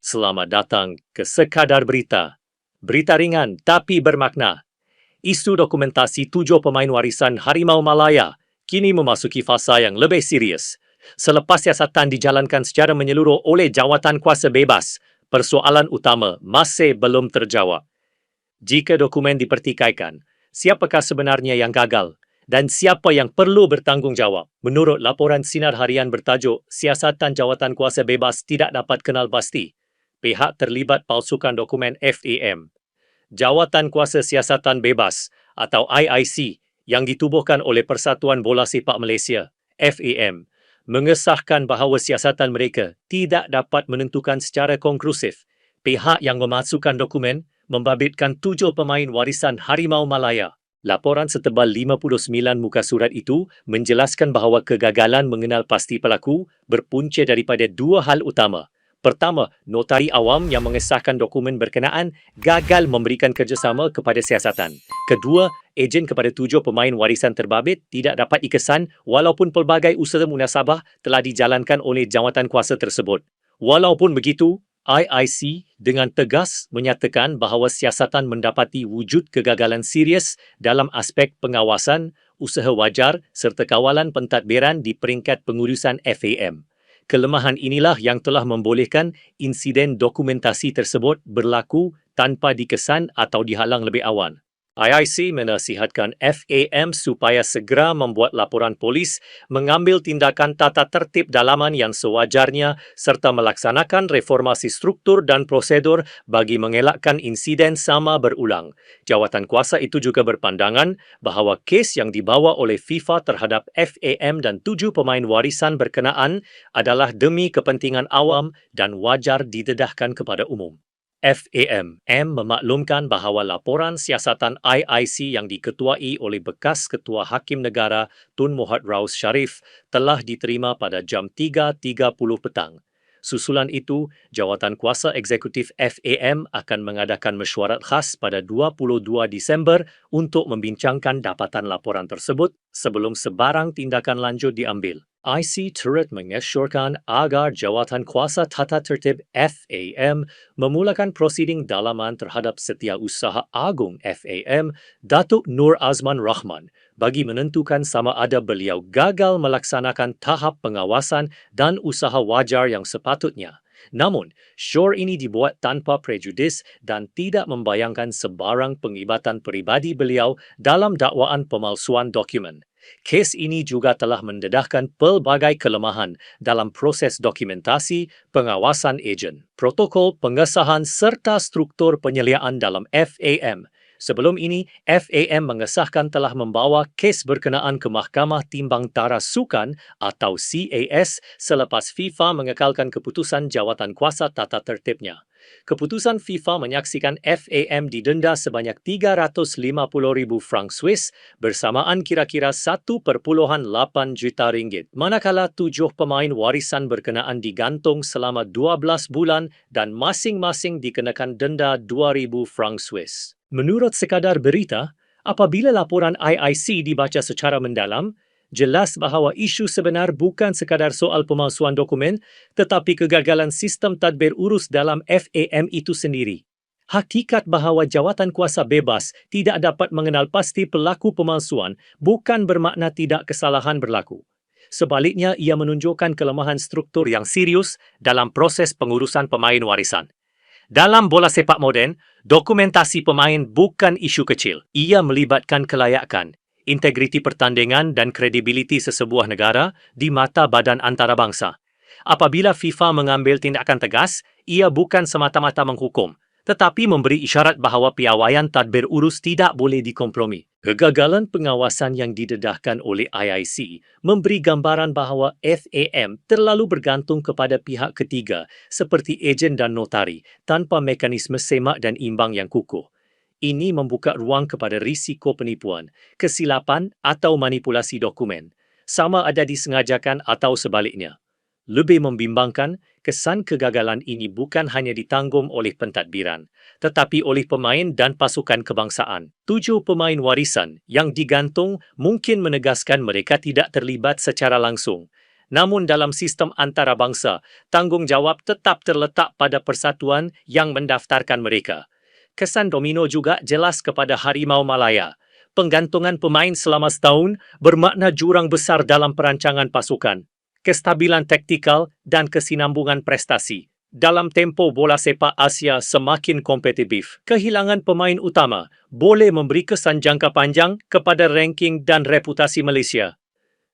Selamat datang ke Sekadar Berita. Berita ringan tapi bermakna. Isu dokumentasi 7 pemain warisan Harimau Malaya kini memasuki fasa yang lebih serius. Selepas siasatan dijalankan secara menyeluruh oleh Jawatan Kuasa Bebas, persoalan utama masih belum terjawab. Jika dokumen dipertikaikan, siapakah sebenarnya yang gagal dan siapa yang perlu bertanggungjawab? Menurut laporan Sinar Harian bertajuk Siasatan Jawatan Kuasa Bebas Tidak Dapat Kenal Pasti, pihak terlibat palsukan dokumen FAM. Jawatan Kuasa Siasatan Bebas atau IIC yang ditubuhkan oleh Persatuan Bola Sepak Malaysia, FAM, mengesahkan bahawa siasatan mereka tidak dapat menentukan secara konklusif pihak yang memasukkan dokumen membabitkan 7 pemain warisan Harimau Malaya. Laporan setebal 59 muka surat itu menjelaskan bahawa kegagalan mengenal pasti pelaku berpunca daripada 2 hal utama. Pertama, notari awam yang mengesahkan dokumen berkenaan gagal memberikan kerjasama kepada siasatan. Kedua, ejen kepada 7 pemain warisan terbabit tidak dapat dikesan walaupun pelbagai usaha munasabah telah dijalankan oleh jawatan kuasa tersebut. Walaupun begitu, IIC dengan tegas menyatakan bahawa siasatan mendapati wujud kegagalan serius dalam aspek pengawasan, usaha wajar serta kawalan pentadbiran di peringkat pengurusan FAM. Kelemahan inilah yang telah membolehkan insiden dokumentasi tersebut berlaku tanpa dikesan atau dihalang lebih awal. IIC menasihatkan FAM supaya segera membuat laporan polis, mengambil tindakan tata tertib dalaman yang sewajarnya serta melaksanakan reformasi struktur dan prosedur bagi mengelakkan insiden sama berulang. Jawatan kuasa itu juga berpandangan bahawa kes yang dibawa oleh FIFA terhadap FAM dan 7 pemain warisan berkenaan adalah demi kepentingan awam dan wajar didedahkan kepada umum. FAM memaklumkan bahawa laporan siasatan IIC yang diketuai oleh bekas Ketua Hakim Negara Tun Muhammad Raus Sharif telah diterima pada jam 3.30 petang. Susulan itu, Jawatan Kuasa Eksekutif FAM akan mengadakan mesyuarat khas pada 22 Disember untuk membincangkan dapatan laporan tersebut sebelum sebarang tindakan lanjut diambil. IC turut mengesyorkan agar Jawatan Kuasa Tata Tertib FAM memulakan prosiding dalaman terhadap Setiausaha Agung FAM, Datuk Nur Azman Rahman, bagi menentukan sama ada beliau gagal melaksanakan tahap pengawasan dan usaha wajar yang sepatutnya. Namun, syur ini dibuat tanpa prejudis dan tidak membayangkan sebarang penglibatan peribadi beliau dalam dakwaan pemalsuan dokumen. Kes ini juga telah mendedahkan pelbagai kelemahan dalam proses dokumentasi, pengawasan ejen, protokol pengesahan serta struktur penyeliaan dalam FAM. Sebelum ini, FAM mengesahkan telah membawa kes berkenaan ke Mahkamah Timbang Tara Sukan atau CAS selepas FIFA mengekalkan keputusan Jawatan Kuasa Tata Tertibnya. Keputusan FIFA menyaksikan FAM didenda sebanyak 350,000 franc Swiss bersamaan kira-kira 1.8 juta ringgit, manakala 7 pemain warisan berkenaan digantung selama 12 bulan dan masing-masing dikenakan denda 2,000 franc Swiss. Menurut Sekadar Berita, apabila laporan IIC dibaca secara mendalam, jelas bahawa isu sebenar bukan sekadar soal pemalsuan dokumen tetapi kegagalan sistem tadbir urus dalam FAM itu sendiri. Hakikat bahawa Jawatan Kuasa Bebas tidak dapat mengenal pasti pelaku pemalsuan bukan bermakna tidak kesalahan berlaku. Sebaliknya, ia menunjukkan kelemahan struktur yang serius dalam proses pengurusan pemain warisan. Dalam bola sepak moden, dokumentasi pemain bukan isu kecil. Ia melibatkan kelayakan, integriti pertandingan dan kredibiliti sesebuah negara di mata badan antarabangsa. Apabila FIFA mengambil tindakan tegas, ia bukan semata-mata menghukum, tetapi memberi isyarat bahawa piawaian tadbir urus tidak boleh dikompromi. Kegagalan pengawasan yang didedahkan oleh IIC memberi gambaran bahawa FAM terlalu bergantung kepada pihak ketiga seperti ejen dan notari tanpa mekanisme semak dan imbang yang kukuh. Ini membuka ruang kepada risiko penipuan, kesilapan atau manipulasi dokumen, sama ada disengajakan atau sebaliknya. Lebih membimbangkan, kesan kegagalan ini bukan hanya ditanggung oleh pentadbiran, tetapi oleh pemain dan pasukan kebangsaan. 7 pemain warisan yang digantung mungkin menegaskan mereka tidak terlibat secara langsung. Namun dalam sistem antarabangsa, tanggungjawab tetap terletak pada persatuan yang mendaftarkan mereka. Kesan domino juga jelas kepada Harimau Malaya. Penggantungan pemain selama setahun bermakna jurang besar dalam perancangan pasukan, kestabilan taktikal dan kesinambungan prestasi. Dalam tempoh bola sepak Asia semakin kompetitif, kehilangan pemain utama boleh memberi kesan jangka panjang kepada ranking dan reputasi Malaysia.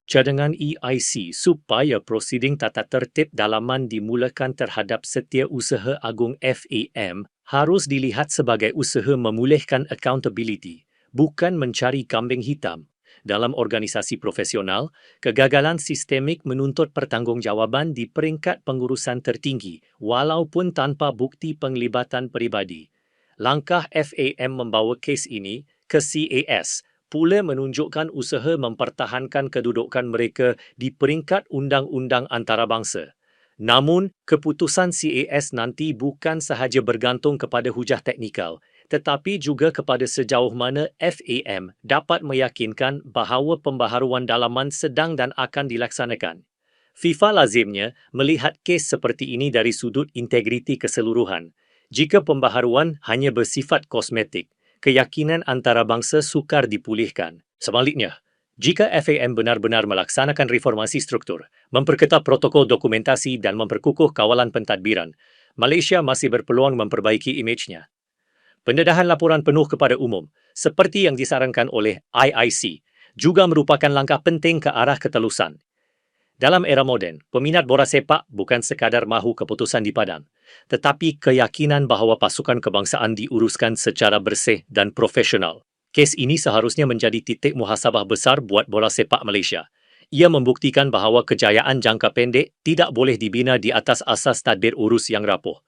Cadangan EIC supaya prosiding tata tertib dalaman dimulakan terhadap Setiausaha Agung FAM harus dilihat sebagai usaha memulihkan accountability, bukan mencari kambing hitam. Dalam organisasi profesional, kegagalan sistemik menuntut pertanggungjawaban di peringkat pengurusan tertinggi walaupun tanpa bukti penglibatan peribadi. Langkah FAM membawa kes ini ke CAS pula menunjukkan usaha mempertahankan kedudukan mereka di peringkat undang-undang antarabangsa. Namun, keputusan CAS nanti bukan sahaja bergantung kepada hujah teknikal, tetapi juga kepada sejauh mana FAM dapat meyakinkan bahawa pembaharuan dalaman sedang dan akan dilaksanakan. FIFA lazimnya melihat kes seperti ini dari sudut integriti keseluruhan. Jika pembaharuan hanya bersifat kosmetik, keyakinan antarabangsa sukar dipulihkan. Sebaliknya, jika FAM benar-benar melaksanakan reformasi struktur, memperketat protokol dokumentasi dan memperkukuh kawalan pentadbiran, Malaysia masih berpeluang memperbaiki imejnya. Pendedahan laporan penuh kepada umum, seperti yang disarankan oleh IIC, juga merupakan langkah penting ke arah ketelusan. Dalam era moden, peminat bola sepak bukan sekadar mahu keputusan di padang, tetapi keyakinan bahawa pasukan kebangsaan diuruskan secara bersih dan profesional. Kes ini seharusnya menjadi titik muhasabah besar buat bola sepak Malaysia. Ia membuktikan bahawa kejayaan jangka pendek tidak boleh dibina di atas asas tadbir urus yang rapuh.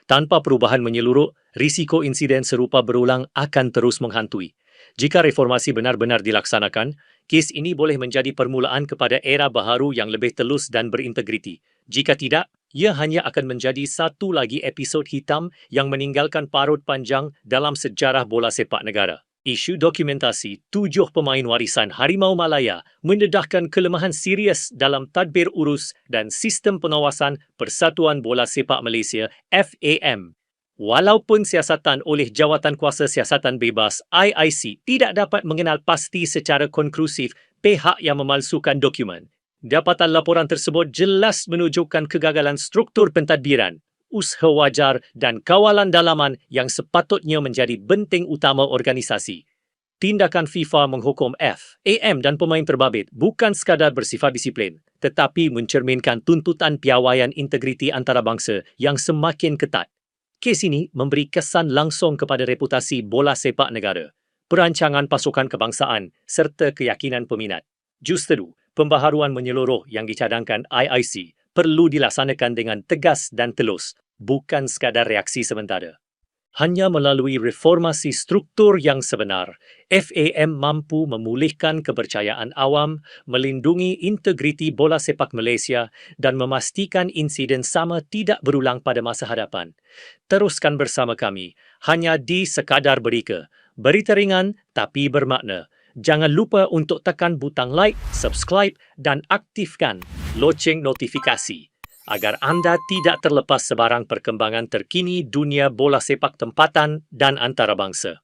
Tanpa perubahan menyeluruh, risiko insiden serupa berulang akan terus menghantui. Jika reformasi benar-benar dilaksanakan, kes ini boleh menjadi permulaan kepada era baharu yang lebih telus dan berintegriti. Jika tidak, ia hanya akan menjadi satu lagi episod hitam yang meninggalkan parut panjang dalam sejarah bola sepak negara. Isu dokumentasi 7 pemain warisan Harimau Malaya mendedahkan kelemahan serius dalam tadbir urus dan sistem pengawasan Persatuan Bola Sepak Malaysia FAM. Walaupun siasatan oleh Jawatankuasa Siasatan Bebas IIC tidak dapat mengenal pasti secara konklusif pihak yang memalsukan dokumen, dapatan laporan tersebut jelas menunjukkan kegagalan struktur pentadbiran, usaha wajar dan kawalan dalaman yang sepatutnya menjadi benting utama organisasi. Tindakan FIFA menghukum FAM dan pemain terbabit bukan sekadar bersifat disiplin, tetapi mencerminkan tuntutan piawaian integriti antarabangsa yang semakin ketat. Kes ini memberi kesan langsung kepada reputasi bola sepak negara, perancangan pasukan kebangsaan serta keyakinan peminat. Justeru, pembaharuan menyeluruh yang dicadangkan IIC perlu dilaksanakan dengan tegas dan telus, bukan sekadar reaksi sementara. Hanya melalui reformasi struktur yang sebenar, FAM mampu memulihkan kepercayaan awam, melindungi integriti bola sepak Malaysia dan memastikan insiden sama tidak berulang pada masa hadapan. Teruskan bersama kami, hanya di Sekadar Berita. Berita ringan tapi bermakna. Jangan lupa untuk tekan butang like, subscribe dan aktifkan loceng notifikasi agar anda tidak terlepas sebarang perkembangan terkini dunia bola sepak tempatan dan antarabangsa.